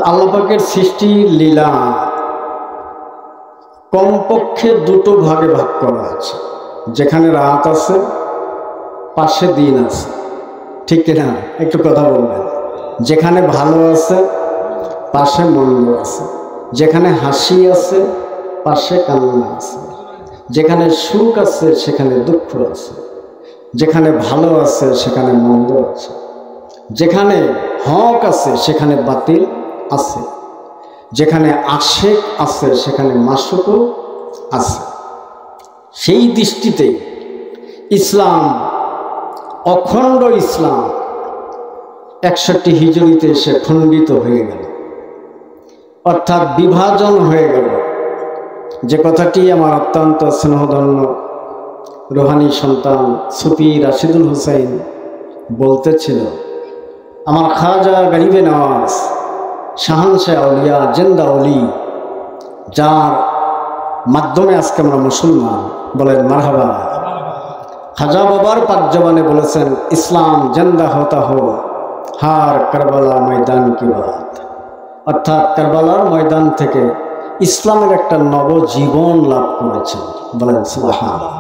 আল্লাহ পাকের সৃষ্টি লীলা কমপক্ষে দুটো ভাগে ভাগ করা আছে। যেখানে রাত আছে পাশে দিন আছে, ঠিক কিনা? একটু কথা বলবেন। যেখানে ভালো আছে পাশে মন্দ আছে, যেখানে হাসি আছে পাশে কান্না আছে, যেখানে সুখ আছে সেখানে দুঃখ আছে, যেখানে ভালো আছে সেখানে মন্দ আছে, যেখানে হক আছে সেখানে বাতিল আছে, যেখানে আশিক আছে সেখানে মাসুকও আছে। সেই দৃষ্টিতে ইসলাম, অখণ্ড ইসলাম 61 হিজরিতে এসে খণ্ডিত হয়ে গেল, অর্থাৎ বিভাজন হয়ে গেল। যে কথাটি আমার অত্যন্ত স্নেহধন্য রুহানি সন্তান সুফি রাশিদুল হুসাইন বলতেছিল, আমার খাজা গরিবে নওয়াজ শাহানশাহ আউলিয়া জিন্দা ওলি, যার মাধ্যমে আজকে আমরা মুসলমান, বলেন মারহাবা। খাজা বাবার পাক জবানে বলেছেন, ইসলাম জিন্দা হতা হো হার কারবালা ময়দান কি বাত, অর্থাৎ কারবালার ময়দান থেকে ইসলামের একটা নবজীবন লাভ করেছে, বলেন সুবহানাল্লাহ।